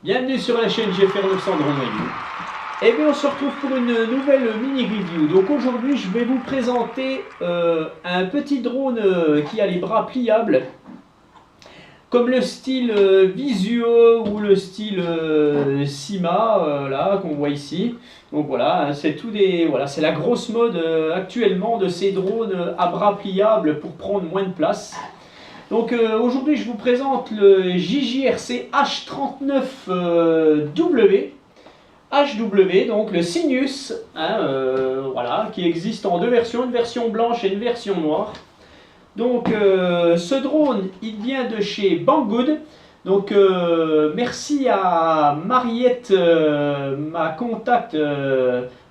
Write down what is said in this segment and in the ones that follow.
Bienvenue sur la chaîne GFR 900 Drone Review. Et bien on se retrouve pour une nouvelle mini review. Donc aujourd'hui je vais vous présenter un petit drone qui a les bras pliables, comme le style Visuo ou le style Sima là qu'on voit ici. Donc voilà, c'est c'est la grosse mode actuellement de ces drones à bras pliables pour prendre moins de place. Donc aujourd'hui je vous présente le JJRC H39W, donc le Cygnus, voilà, qui existe en deux versions, une version blanche et une version noire. Donc ce drone, il vient de chez Banggood. Donc merci à Mariette, ma contact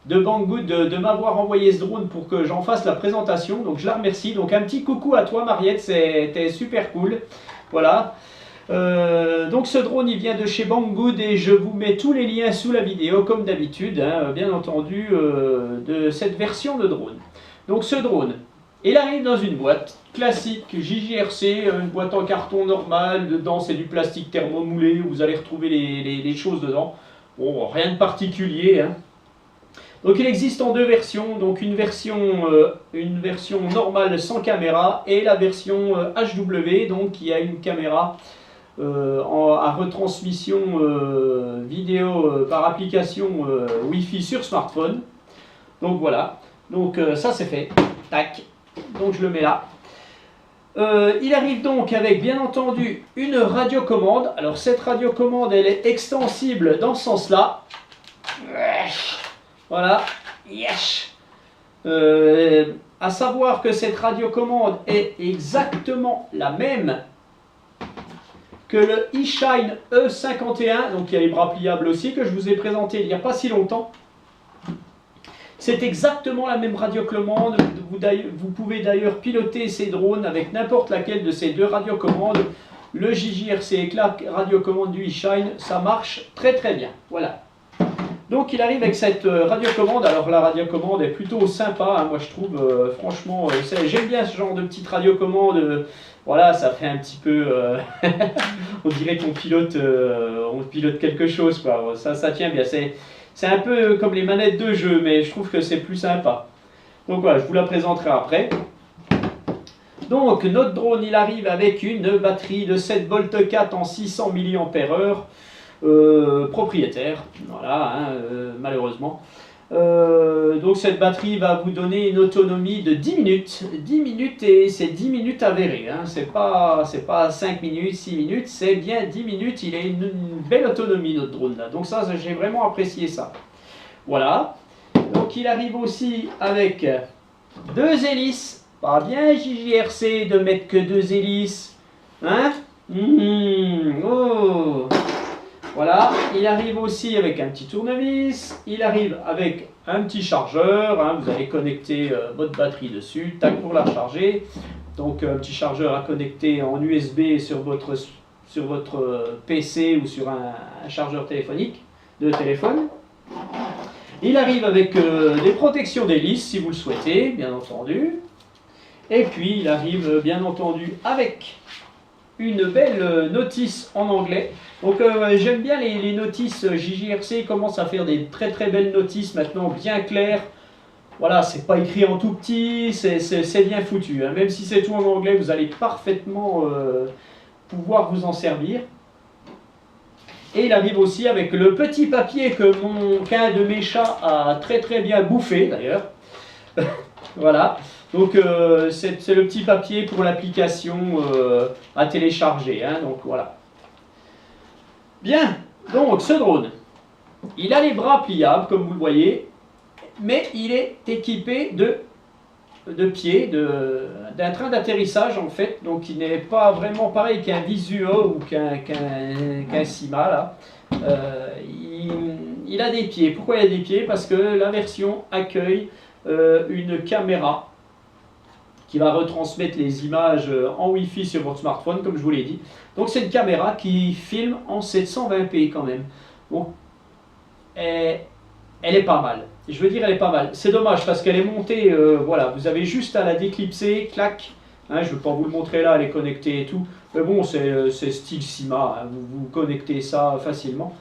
de Banggood, de m'avoir envoyé ce drone pour que j'en fasse la présentation. Donc je la remercie. Donc un petit coucou à toi Mariette, c'était super cool. Voilà. Donc ce drone il vient de chez Banggood et je vous mets tous les liens sous la vidéo comme d'habitude, bien entendu, de cette version de drone. Donc ce drone, il arrive dans une boîte classique JJRC, une boîte en carton normal, dedans c'est du plastique thermomoulé, vous allez retrouver les choses dedans. Bon, rien de particulier. Donc il existe en deux versions, donc une version normale sans caméra et la version HW, donc qui a une caméra à retransmission vidéo par application Wi-Fi sur smartphone. Donc voilà, donc ça c'est fait, tac, donc je le mets là. Il arrive donc avec bien entendu une radiocommande. Alors cette radiocommande elle est extensible dans ce sens là. Voilà, yes. À savoir que cette radiocommande est exactement la même que le eShine E51, donc il y a les bras pliables aussi, que je vous ai présenté il n'y a pas si longtemps. C'est exactement la même radiocommande. Vous pouvez d'ailleurs piloter ces drones avec n'importe laquelle de ces deux radiocommandes. Le JJRC et la radiocommande du eShine, ça marche très très bien. Voilà. Donc il arrive avec cette radiocommande. Alors la radiocommande est plutôt sympa, moi je trouve, franchement, j'aime bien ce genre de petite radiocommande. Voilà, ça fait un petit peu, on dirait qu'on pilote, quelque chose, quoi. Ça tient bien, c'est un peu comme les manettes de jeu, mais je trouve que c'est plus sympa. Donc voilà, je vous la présenterai après. Donc notre drone, il arrive avec une batterie de 7 Bolt 4 en 600 mAh. Propriétaire, voilà, malheureusement. Donc cette batterie va vous donner une autonomie de 10 minutes. 10 minutes et c'est 10 minutes avérées. C'est pas 5 minutes, 6 minutes, c'est bien 10 minutes. Il a une belle autonomie notre drone là. Donc ça, j'ai vraiment apprécié ça. Voilà. Donc il arrive aussi avec deux hélices. Pas bien JJRC de mettre que deux hélices. Oh. Voilà, il arrive aussi avec un petit tournevis, il arrive avec un petit chargeur, vous allez connecter votre batterie dessus, tac, pour la recharger. Donc un petit chargeur à connecter en USB sur votre PC ou sur un chargeur téléphonique, de téléphone. Il arrive avec des protections d'hélice si vous le souhaitez, bien entendu. Et puis il arrive bien entendu avec une belle notice en anglais. Donc j'aime bien les notices JJRC, commence à faire des très très belles notices maintenant, bien claires. Voilà, c'est pas écrit en tout petit, c'est bien foutu. Même si c'est tout en anglais, vous allez parfaitement pouvoir vous en servir. Et il arrive aussi avec le petit papier qu'un de mes chats a très très bien bouffé d'ailleurs. Voilà. Donc c'est le petit papier pour l'application à télécharger. Donc voilà. Bien, donc ce drone, il a les bras pliables comme vous le voyez, mais il est équipé de pieds, d'un train d'atterrissage en fait. Donc il n'est pas vraiment pareil qu'un Visuo ou qu'un Sima là. Il a des pieds. Pourquoi il a des pieds? Parce que la version accueille une caméra qui va retransmettre les images en Wi-Fi sur votre smartphone, comme je vous l'ai dit. Donc c'est une caméra qui filme en 720p quand même. Bon, elle est pas mal. Je veux dire, elle est pas mal. C'est dommage parce qu'elle est montée, voilà, vous avez juste à la déclipser, clac. Je ne vais pas vous le montrer là, elle est connectée et tout. Mais bon, c'est style Sima, hein, vous connectez ça facilement.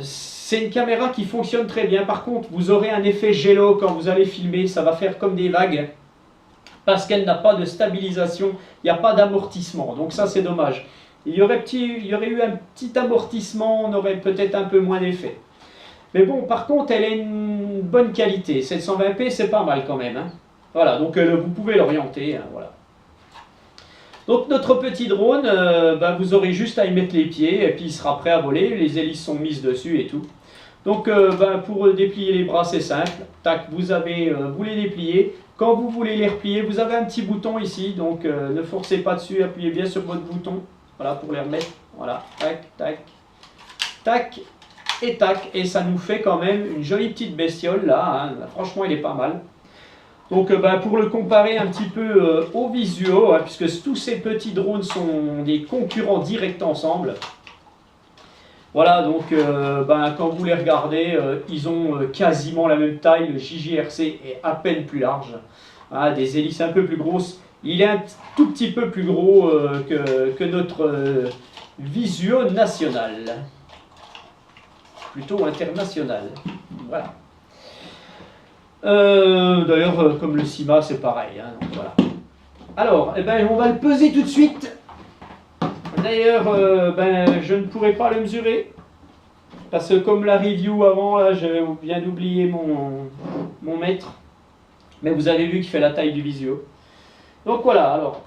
C'est une caméra qui fonctionne très bien. Par contre, vous aurez un effet gélo quand vous allez filmer, ça va faire comme des vagues, parce qu'elle n'a pas de stabilisation, il n'y a pas d'amortissement. Donc ça, c'est dommage. Il y aurait eu un petit amortissement, on aurait peut-être un peu moins d'effet. Mais bon, par contre, elle a une bonne qualité. 720p, c'est pas mal quand même, hein. Voilà, donc vous pouvez l'orienter, hein, voilà. Donc notre petit drone, vous aurez juste à y mettre les pieds et puis il sera prêt à voler. Les hélices sont mises dessus et tout. Donc pour déplier les bras, c'est simple. Tac, vous les dépliez. Quand vous voulez les replier, vous avez un petit bouton ici. Donc ne forcez pas dessus, appuyez bien sur votre bouton. Voilà, pour les remettre. Voilà, tac, tac, tac et tac. Et ça nous fait quand même une jolie petite bestiole là, hein. Franchement, il est pas mal. Donc pour le comparer un petit peu au Visuo, hein, puisque tous ces petits drones sont des concurrents directs ensemble. Voilà, donc quand vous les regardez, ils ont quasiment la même taille. Le JJRC est à peine plus large. Hein, des hélices un peu plus grosses. Il est un tout petit peu plus gros que notre Visuo national. Plutôt international. Voilà. D'ailleurs, comme le Sima, c'est pareil. Hein, donc voilà. Alors, on va le peser tout de suite. D'ailleurs, je ne pourrais pas le mesurer. Parce que comme la review avant, là, je viens d'oublier mon mètre. Mais vous avez vu qu'il fait la taille du Visuo. Donc voilà, alors,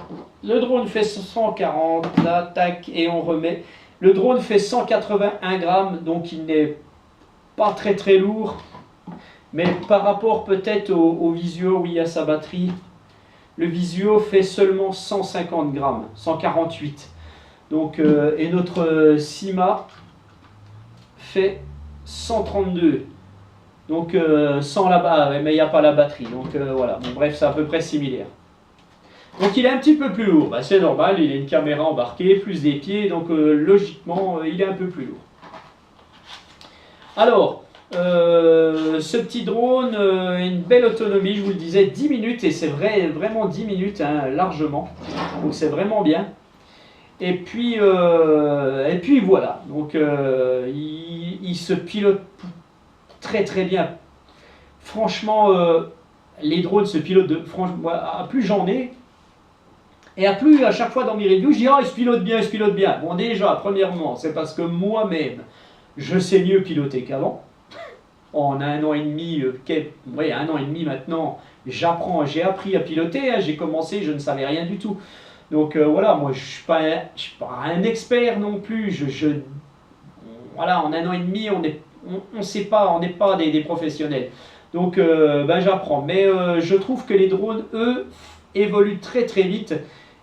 le drone fait 140, là, tac, et on remet. Le drone fait 181 grammes, donc il n'est pas très très lourd. Mais par rapport peut-être au Visuo où il y a sa batterie, le Visuo fait seulement 150 grammes, 148. Donc, et notre Sima fait 132. Donc sans mais il n'y a pas la batterie. Donc voilà, bon, bref, c'est à peu près similaire. Donc il est un petit peu plus lourd, c'est normal, il a une caméra embarquée, plus des pieds, donc logiquement il est un peu plus lourd. Alors, ce petit drone a une belle autonomie, je vous le disais, 10 minutes, et c'est vraiment 10 minutes, hein, largement, donc c'est vraiment bien. Et puis voilà, donc il se pilote très très bien. Franchement, les drones se pilotent, franchement, à plus j'en ai, et à plus à chaque fois dans mes reviews, je dis « Ah, il se pilote bien, il se pilote bien ». Bon déjà, premièrement, c'est parce que moi-même, je sais mieux piloter qu'avant. En un an et demi, un an et demi maintenant, j'ai appris à piloter, hein, j'ai commencé, je ne savais rien du tout. Donc voilà, moi je ne suis pas un expert non plus. Voilà, en un an et demi, on sait pas, on n'est pas des professionnels. Donc j'apprends. Mais je trouve que les drones, eux, évoluent très très vite.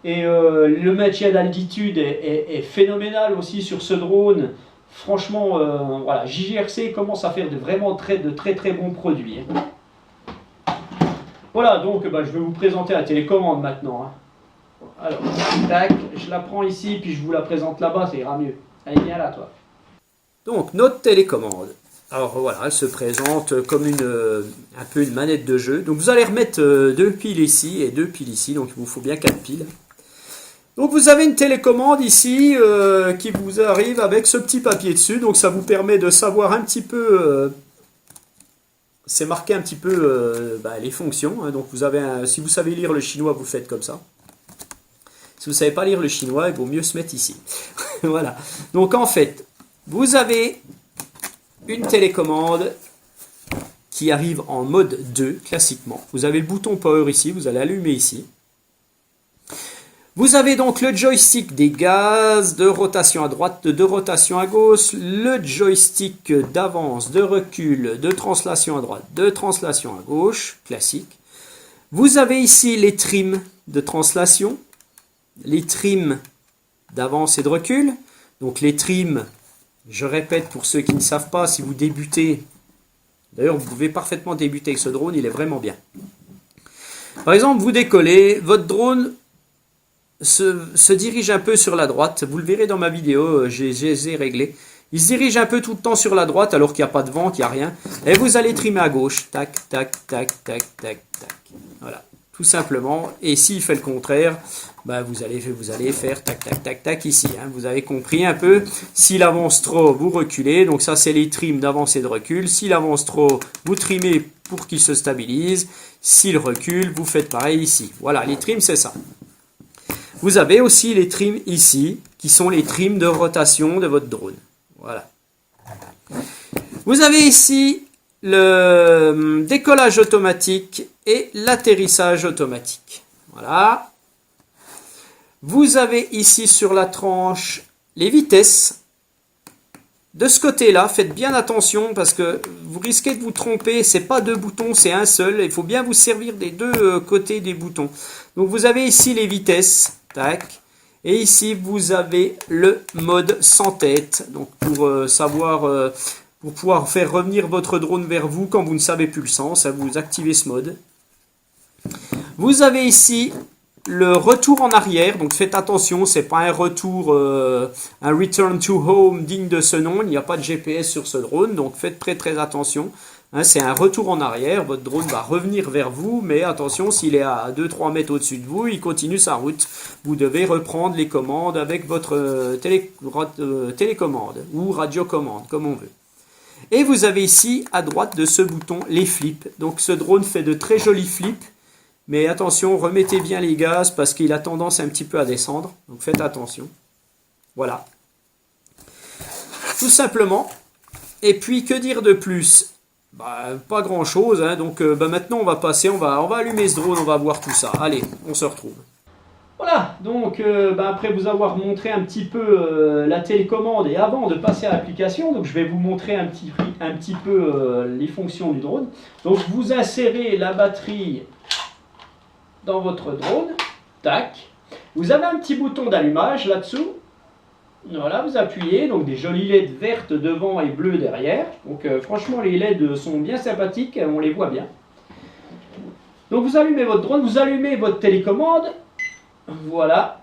Et le maintien d'altitude est phénoménal aussi sur ce drone. Franchement, voilà, JJRC commence à faire vraiment de très très bons produits. Voilà, donc je vais vous présenter la télécommande maintenant. Hein. Alors, tac, je la prends ici, puis je vous la présente là-bas, ça ira mieux. Allez, viens là, toi. Donc, notre télécommande. Alors voilà, elle se présente comme un peu une manette de jeu. Donc vous allez remettre 2 piles ici et 2 piles ici, donc il vous faut bien 4 piles. Donc vous avez une télécommande ici qui vous arrive avec ce petit papier dessus, donc ça vous permet de savoir un petit peu... c'est marqué un petit peu les fonctions, hein. Donc vous avez si vous savez lire le chinois, vous faites comme ça. Si vous ne savez pas lire le chinois, il vaut mieux se mettre ici. Voilà. Donc en fait, vous avez une télécommande qui arrive en mode 2, classiquement. Vous avez le bouton Power ici, vous allez allumer ici. Vous avez donc le joystick des gaz, de rotation à droite, de rotation à gauche, le joystick d'avance, de recul, de translation à droite, de translation à gauche, classique. Vous avez ici les trims de translation, les trims d'avance et de recul. Donc les trims, je répète pour ceux qui ne savent pas, si vous débutez, d'ailleurs vous pouvez parfaitement débuter avec ce drone, il est vraiment bien. Par exemple, vous décollez, votre drone se dirige un peu sur la droite, vous le verrez dans ma vidéo, je les ai réglés. Il se dirige un peu tout le temps sur la droite alors qu'il n'y a pas de vent, il n'y a rien. Et vous allez trimer à gauche, tac, tac, tac, tac, tac, tac. Voilà, tout simplement. Et s'il fait le contraire, bah vous allez faire tac, tac, tac, tac ici. Hein. Vous avez compris un peu. S'il avance trop, vous reculez. Donc ça, c'est les trims d'avance et de recul. S'il avance trop, vous trimez pour qu'il se stabilise. S'il recule, vous faites pareil ici. Voilà, les trims, c'est ça. Vous avez aussi les trims ici, qui sont les trims de rotation de votre drone. Voilà. Vous avez ici le décollage automatique et l'atterrissage automatique. Voilà. Vous avez ici sur la tranche les vitesses. De ce côté-là, faites bien attention parce que vous risquez de vous tromper. C'est pas deux boutons, c'est un seul. Il faut bien vous servir des deux côtés des boutons. Donc vous avez ici les vitesses. Tac. Et ici, vous avez le mode sans tête. Donc pour savoir... pour pouvoir faire revenir votre drone vers vous quand vous ne savez plus le sens, vous activez ce mode. Vous avez ici le retour en arrière, donc faites attention, c'est pas un retour, un return to home digne de ce nom, il n'y a pas de GPS sur ce drone, donc faites très attention. Hein, c'est un retour en arrière, votre drone va revenir vers vous, mais attention, s'il est à 2-3 mètres au-dessus de vous, il continue sa route. Vous devez reprendre les commandes avec votre télécommande ou radiocommande, comme on veut. Et vous avez ici, à droite de ce bouton, les flips. Donc ce drone fait de très jolis flips. Mais attention, remettez bien les gaz parce qu'il a tendance un petit peu à descendre. Donc faites attention. Voilà. Tout simplement. Et puis, que dire de plus? Pas grand chose. Hein. Donc maintenant, on va passer, on va allumer ce drone, on va voir tout ça. Allez, on se retrouve. Voilà, donc après vous avoir montré un petit peu la télécommande et avant de passer à l'application, donc je vais vous montrer un petit peu les fonctions du drone. Donc vous insérez la batterie dans votre drone, tac. Vous avez un petit bouton d'allumage là-dessous. Voilà, vous appuyez, donc des jolies LED vertes devant et bleues derrière. Donc franchement les LED sont bien sympathiques, on les voit bien. Donc vous allumez votre drone, vous allumez votre télécommande. Voilà,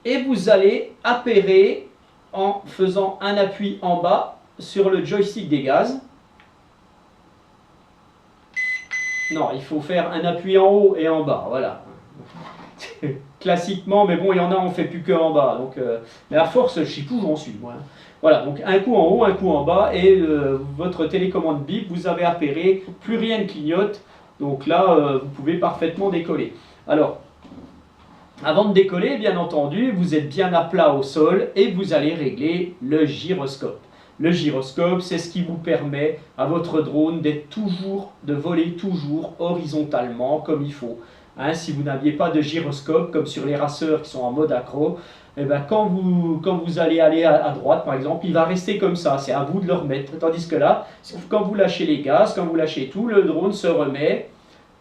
et vous allez appairer en faisant un appui en bas sur le joystick des gaz. Non, il faut faire un appui en haut et en bas, voilà. Classiquement, mais bon, il y en a, on ne fait plus que en bas. Donc, mais à force, je sais plus où j'en suis, moi. Voilà, donc un coup en haut, un coup en bas, et votre télécommande bip, vous avez appairé, plus rien ne clignote. Donc là, vous pouvez parfaitement décoller. Alors, avant de décoller, bien entendu, vous êtes bien à plat au sol et vous allez régler le gyroscope. Le gyroscope, c'est ce qui vous permet à votre drone de voler toujours horizontalement comme il faut. Hein, si vous n'aviez pas de gyroscope, comme sur les raceurs qui sont en mode accro, eh ben, quand vous allez aller à droite, par exemple, il va rester comme ça. C'est à vous de le remettre. Tandis que là, quand vous lâchez les gaz, quand vous lâchez tout, le drone se remet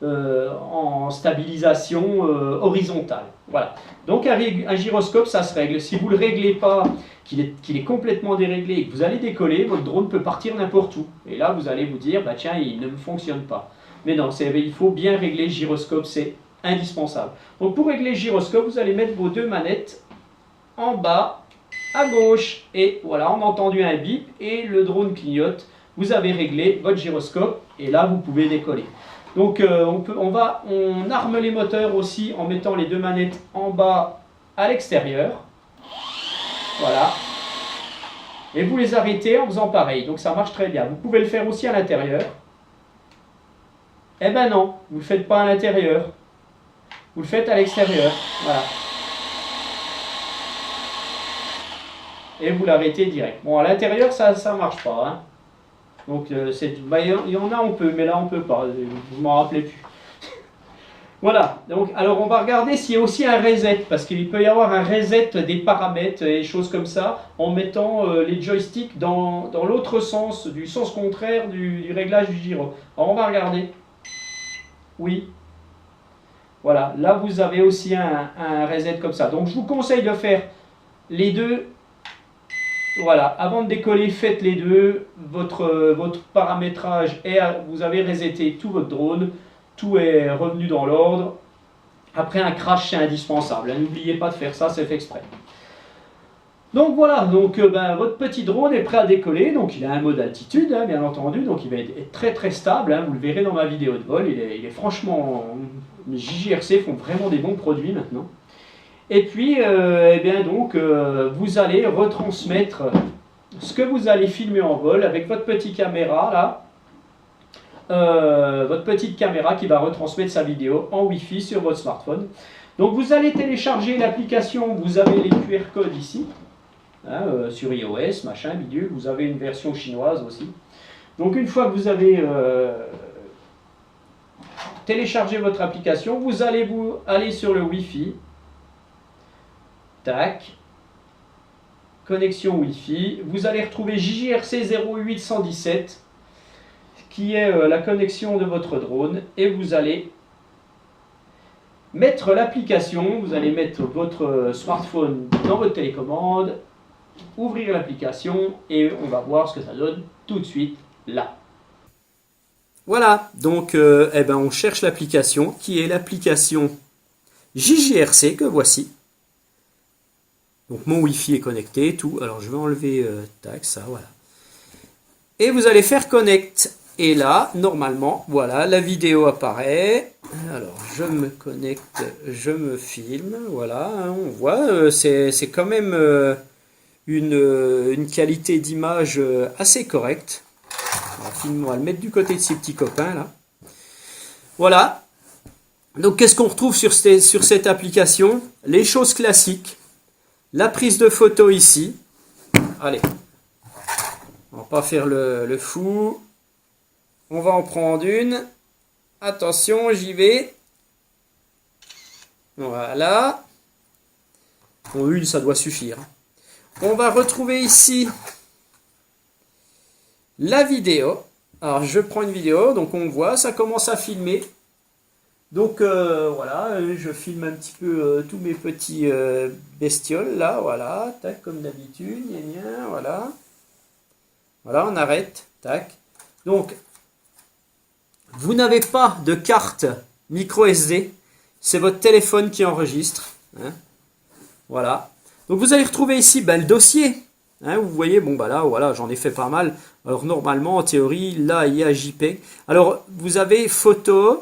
en stabilisation horizontale. Voilà. Donc un gyroscope, ça se règle. Si vous ne le réglez pas, qu'il est complètement déréglé et que vous allez décoller, votre drone peut partir n'importe où. Et là, vous allez vous dire, bah tiens, il ne me fonctionne pas. Mais non, il faut bien régler le gyroscope, c'est indispensable. Donc pour régler le gyroscope, vous allez mettre vos deux manettes en bas, à gauche. Et voilà, on a entendu un bip et le drone clignote. Vous avez réglé votre gyroscope et là, vous pouvez décoller. Donc on arme les moteurs aussi en mettant les deux manettes en bas à l'extérieur. Voilà. Et vous les arrêtez en faisant pareil. Donc ça marche très bien. Vous pouvez le faire aussi à l'intérieur. Eh ben non, vous ne le faites pas à l'intérieur. Vous le faites à l'extérieur. Voilà. Et vous l'arrêtez direct. Bon, à l'intérieur, ça ne marche pas. Hein. Donc, il y en a, on peut, mais là, on ne peut pas. Vous ne m'en rappelez plus. Voilà. Donc, alors, on va regarder s'il y a aussi un reset, parce qu'il peut y avoir un reset des paramètres et choses comme ça, en mettant les joysticks dans l'autre sens, du sens contraire du réglage du gyro. Alors, on va regarder. Oui. Voilà. Là, vous avez aussi un reset comme ça. Donc, je vous conseille de faire les deux. Voilà, avant de décoller, faites les deux, votre paramétrage, vous avez reseté tout votre drone, tout est revenu dans l'ordre. Après un crash, c'est indispensable, n'oubliez pas de faire ça, c'est fait exprès. Donc voilà, donc, votre petit drone est prêt à décoller, donc il a un mode altitude, hein, bien entendu, donc il va être très stable, hein, vous le verrez dans ma vidéo de vol, il est franchement JJRC font vraiment des bons produits maintenant. Et puis, eh bien donc, vous allez retransmettre ce que vous allez filmer en vol avec votre petite caméra là. Votre petite caméra qui va retransmettre sa vidéo en Wi-Fi sur votre smartphone. Donc vous allez télécharger l'application, vous avez les QR codes ici, hein, sur iOS, machin, bidule, vous avez une version chinoise aussi. Donc une fois que vous avez téléchargé votre application, vous allez aller sur le Wi-Fi, tac, connexion Wi-Fi, vous allez retrouver JJRC 08117, qui est la connexion de votre drone, et vous allez mettre l'application, vous allez mettre votre smartphone dans votre télécommande, ouvrir l'application, et on va voir ce que ça donne tout de suite là. Voilà, donc eh ben, on cherche l'application, qui est l'application JJRC, que voici. Donc mon Wi-Fi est connecté, tout. Alors je vais enlever, tac, ça, voilà. Et vous allez faire connect. Et là, normalement, voilà, la vidéo apparaît. Alors, je me connecte, je me filme, voilà, hein, on voit, c'est quand même une qualité d'image assez correcte. On va le mettre du côté de ses petits copains, là. Voilà. Donc, qu'est-ce qu'on retrouve sur cette application? Les choses classiques. La prise de photo ici. Allez, on va pas faire le fou. On va en prendre une. Attention, j'y vais. Voilà. Bon, une, ça doit suffire. On va retrouver ici la vidéo. Alors, je prends une vidéo. Donc, on voit, ça commence à filmer. Donc, voilà, je filme un petit peu tous mes petits bestioles, là. Voilà, tac, comme d'habitude. Voilà. Voilà, on arrête. Tac. Donc, vous n'avez pas de carte micro SD, c'est votre téléphone qui enregistre. Hein. Voilà. Donc vous allez retrouver ici le dossier. Hein, vous voyez, bon là, voilà, j'en ai fait pas mal. Alors normalement, en théorie, là, il y a JPEG. Alors vous avez photos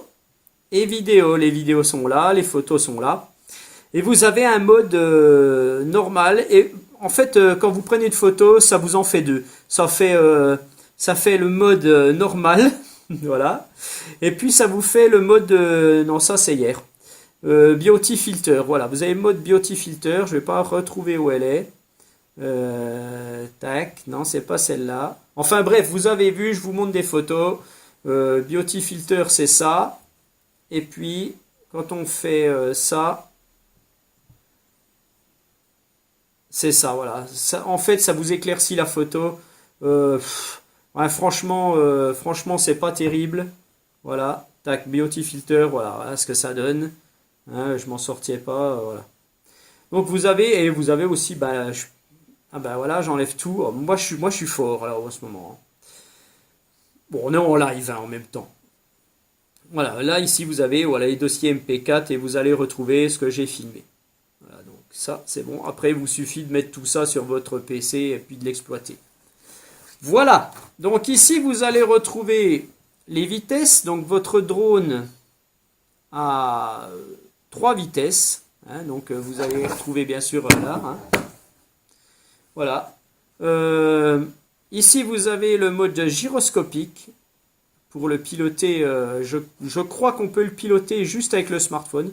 et vidéos. Les vidéos sont là, les photos sont là. Et vous avez un mode normal. Et en fait, quand vous prenez une photo, ça vous en fait deux. Ça fait le mode normal. Voilà. Et puis ça vous fait le mode non, ça c'est hier. Beauty Filter. Voilà, vous avez le mode Beauty Filter. Je vais pas retrouver où elle est. Tac, non, c'est pas celle-là. Enfin bref, vous avez vu, je vous montre des photos. Beauty Filter, c'est ça. Et puis quand on fait ça, c'est ça, voilà. Ça, en fait, ça vous éclaircit la photo. Ouais, franchement, c'est pas terrible. Voilà, tac, Beauty Filter, voilà ce que ça donne. Hein, je m'en sortirais pas, voilà. Donc vous avez aussi, voilà, j'enlève tout. Oh, moi je suis fort là en ce moment. Bon, on est en live hein, en même temps. Voilà, là ici vous avez les dossiers MP4 et vous allez retrouver ce que j'ai filmé. Voilà, donc ça c'est bon. Après, il vous suffit de mettre tout ça sur votre PC et puis de l'exploiter. Voilà, donc ici vous allez retrouver les vitesses, donc votre drone à 3 vitesses, hein, donc vous allez retrouver bien sûr là, hein. Voilà, ici vous avez le mode gyroscopique, pour le piloter, je crois qu'on peut le piloter juste avec le smartphone,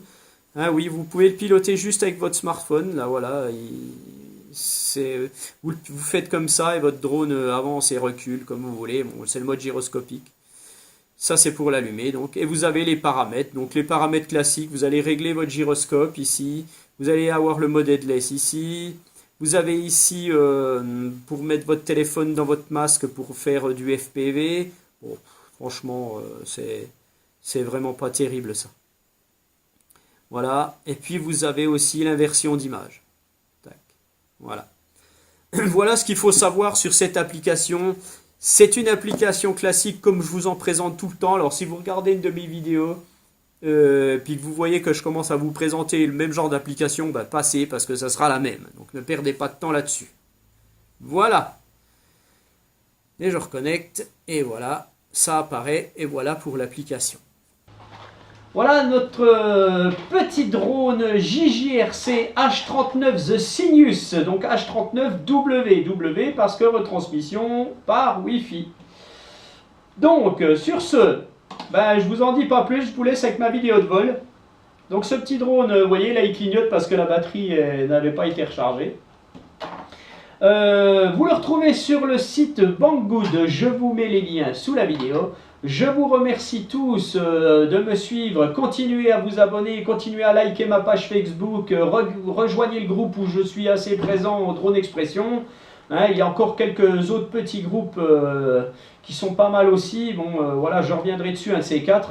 hein, oui vous pouvez le piloter juste avec votre smartphone, là voilà, vous faites comme ça et votre drone avance et recule comme vous voulez. Bon, c'est le mode gyroscopique. Ça c'est pour l'allumer donc. Et vous avez les paramètres. Donc les paramètres classiques, vous allez régler votre gyroscope ici. Vous allez avoir le mode headless ici. Vous avez ici pour mettre votre téléphone dans votre masque pour faire du FPV. Bon, franchement, c'est vraiment pas terrible ça. Voilà. Et puis vous avez aussi l'inversion d'image. Voilà. Voilà ce qu'il faut savoir sur cette application. C'est une application classique comme je vous en présente tout le temps. Alors si vous regardez une de mes vidéos, puis que vous voyez que je commence à vous présenter le même genre d'application, passez parce que ça sera la même. Donc ne perdez pas de temps là-dessus. Voilà. Et je reconnecte. Et voilà. Ça apparaît. Et voilà pour l'application. Voilà notre petit drone JJRC H39 The Sinus, donc H39W parce que retransmission par Wi-Fi. Donc sur ce, ben, je vous en dis pas plus, je vous laisse avec ma vidéo de vol. Donc ce petit drone, vous voyez là il clignote parce que la batterie n'avait pas été rechargée. Vous le retrouvez sur le site Banggood, je vous mets les liens sous la vidéo. Je vous remercie tous de me suivre, continuez à vous abonner, continuez à liker ma page Facebook, rejoignez le groupe où je suis assez présent au Drone Expression. Hein, il y a encore quelques autres petits groupes qui sont pas mal aussi, bon voilà, je reviendrai dessus un de ces quatre.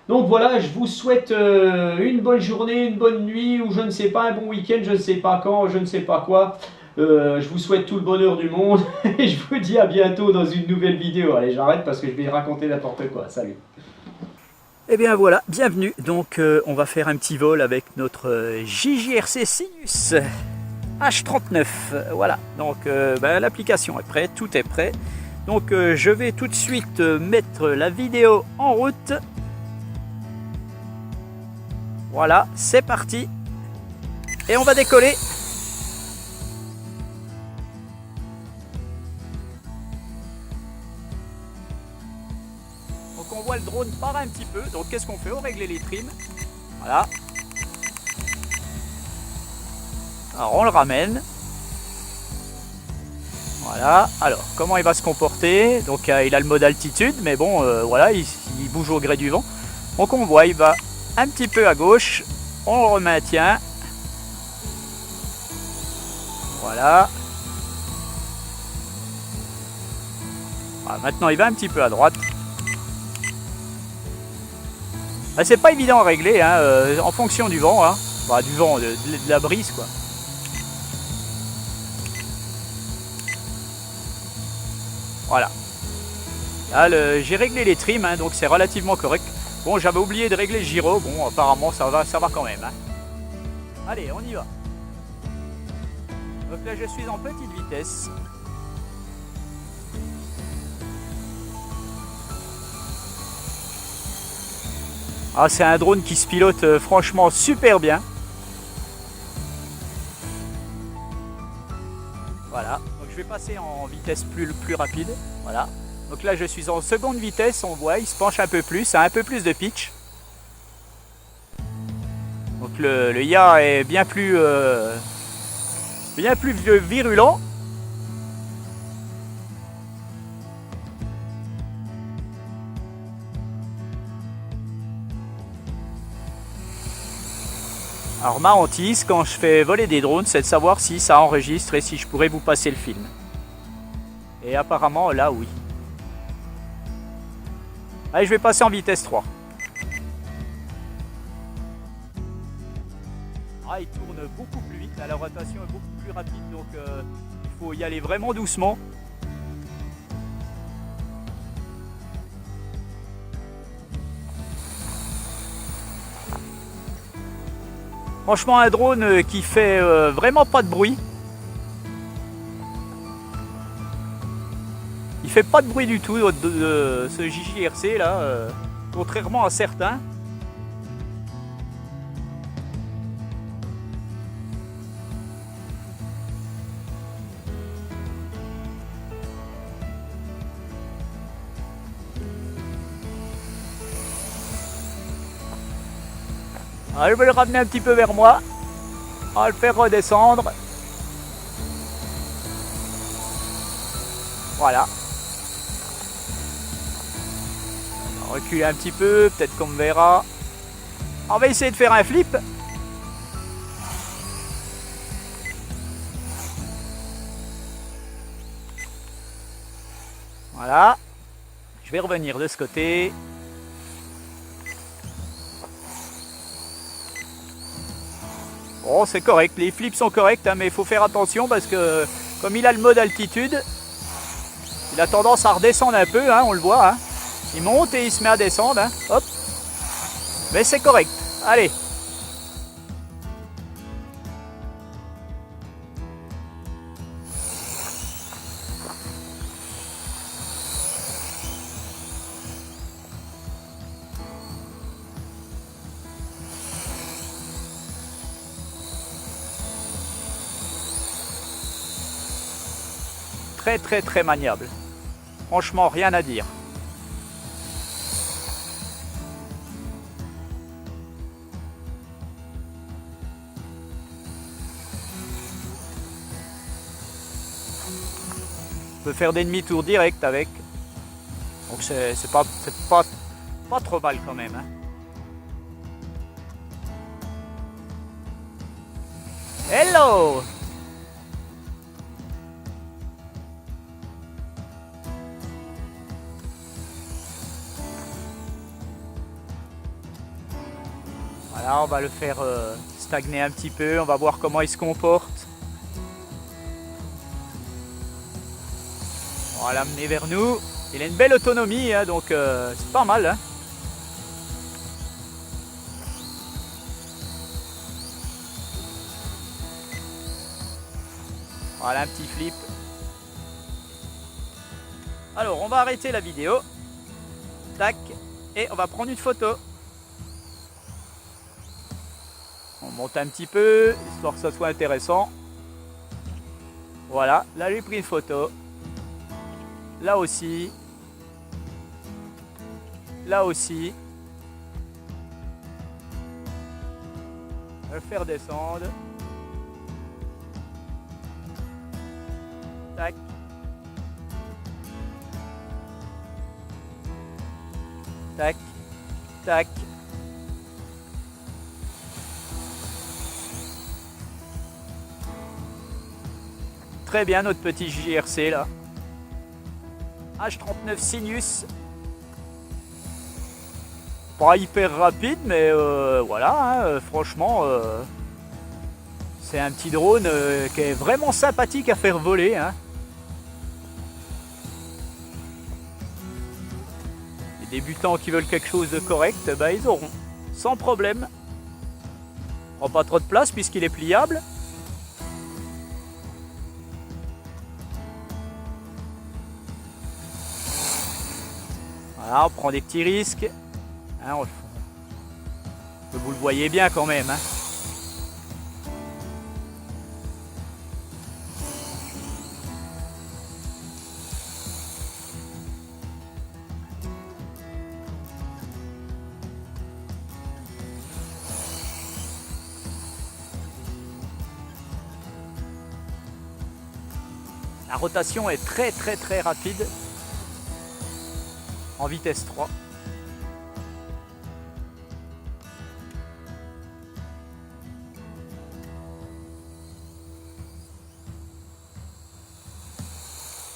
Donc voilà, je vous souhaite une bonne journée, une bonne nuit, ou je ne sais pas, un bon week-end, je ne sais pas quand, je ne sais pas quoi. Je vous souhaite tout le bonheur du monde et je vous dis à bientôt dans une nouvelle vidéo. Allez, j'arrête parce que je vais raconter n'importe quoi. Salut. Et bien voilà, bienvenue. Donc on va faire un petit vol avec notre JJRC Sinus H39. Voilà, donc l'application est prête, tout est prêt. Donc je vais tout de suite mettre la vidéo en route. Voilà, c'est parti. Et on va décoller. Donc on voit le drone part un petit peu. Donc qu'est-ce qu'on fait? On règle les trims. Voilà. Alors on le ramène. Voilà. Alors comment il va se comporter? Donc il a le mode altitude, mais bon voilà, il bouge au gré du vent. Donc on voit, il va un petit peu à gauche. On le remaintient. Voilà. Voilà. Maintenant il va un petit peu à droite. C'est pas évident à régler hein, en fonction du vent, hein. Bah, du vent, de la brise quoi. Voilà. Là j'ai réglé les trims, hein, donc c'est relativement correct. Bon, j'avais oublié de régler le gyro, bon apparemment ça va quand même. Hein. Allez, on y va. Donc là je suis en petite vitesse. Ah, c'est un drone qui se pilote franchement super bien. Voilà, donc je vais passer en vitesse plus rapide. Voilà. Donc là je suis en seconde vitesse, on voit, il se penche un peu plus, a un peu plus de pitch. Donc le ya est bien plus virulent. Alors ma hantise quand je fais voler des drones, c'est de savoir si ça enregistre et si je pourrais vous passer le film. Et apparemment là oui. Allez, je vais passer en vitesse 3. Ah, il tourne beaucoup plus vite, là, la rotation est beaucoup plus rapide, donc il faut y aller vraiment doucement. Franchement, un drone qui fait vraiment pas de bruit. Il fait pas de bruit du tout de ce JJRC là, contrairement à certains. Alors, je vais le ramener un petit peu vers moi. On va le faire redescendre. Voilà. On va reculer un petit peu, peut-être qu'on me verra. On va essayer de faire un flip. Voilà. Je vais revenir de ce côté. Bon, c'est correct, les flips sont corrects, hein, mais il faut faire attention parce que comme il a le mode altitude, il a tendance à redescendre un peu, hein, on le voit. Hein. Il monte et il se met à descendre. Hein, hop. Mais c'est correct. Allez. très très très maniable. Franchement, rien à dire. On peut faire des demi-tours direct avec. Donc c'est pas trop mal quand même. Hein. Hello! Voilà, on va le faire stagner un petit peu, on va voir comment il se comporte. On va l'amener vers nous. Il a une belle autonomie, hein, donc c'est pas mal. Hein. Voilà un petit flip. Alors on va arrêter la vidéo. Tac. Et on va prendre une photo. On monte un petit peu, histoire que ça soit intéressant. Voilà, là j'ai pris une photo. Là aussi. Là aussi. On va le faire descendre. Tac. Tac. Tac. Très bien notre petit JRC là. H39 Sinus. Pas hyper rapide mais voilà, hein, franchement c'est un petit drone qui est vraiment sympathique à faire voler. Hein. Les débutants qui veulent quelque chose de correct, bah, ils auront sans problème. Prend pas trop de place puisqu'il est pliable. Voilà, on prend des petits risques. Hein, vous le voyez bien quand même. Hein. La rotation est très très très rapide. En vitesse 3.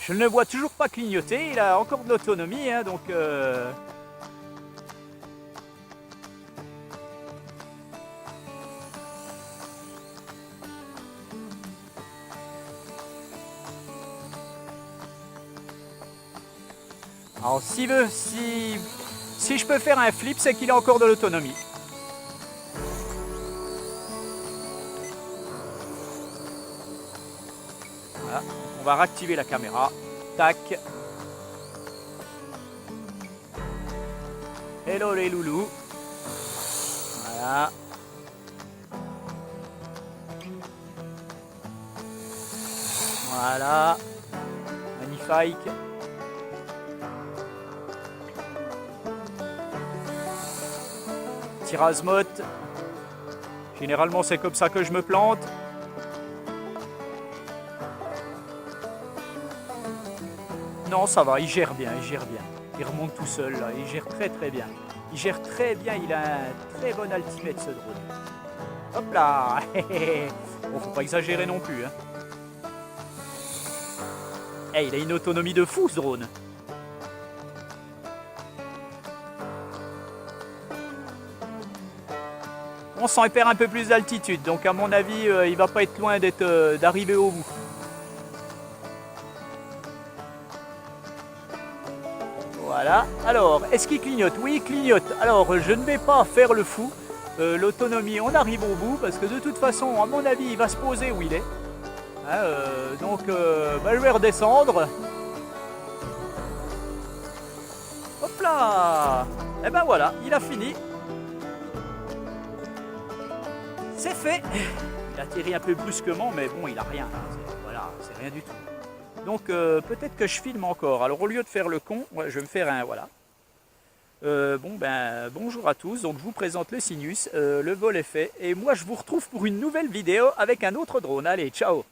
Je ne le vois toujours pas clignoter, il a encore de l'autonomie, hein, donc alors si je peux faire un flip, c'est qu'il a encore de l'autonomie. Voilà, on va réactiver la caméra. Tac. Hello les loulous. Voilà. Voilà. Magnifique. Azimuth. Généralement c'est comme ça que je me plante. Non, ça va, il gère bien, il gère bien. Il remonte tout seul là, il gère très très bien. Il gère très bien, il a un très bon altimètre ce drone. Hop là. Bon, faut pas exagérer non plus. Hein. Hey, il a une autonomie de fou ce drone. On sent il perd un peu plus d'altitude, donc à mon avis, il va pas être loin d'arriver au bout. Voilà. Alors, est-ce qu'il clignote? Oui, il clignote. Alors, je ne vais pas faire le fou. L'autonomie, on arrive au bout, parce que de toute façon, à mon avis, il va se poser où il est. Hein, donc, bah, je vais redescendre. Hop là! Et ben voilà, il a fini. C'est fait. Il atterrit un peu brusquement, mais bon, il a rien. Voilà, c'est rien du tout. Donc peut-être que je filme encore. Alors au lieu de faire le con, ouais, je vais me faire un, voilà. Bon ben bonjour à tous, donc je vous présente le Sinus, le vol est fait et moi je vous retrouve pour une nouvelle vidéo avec un autre drone. Allez, ciao!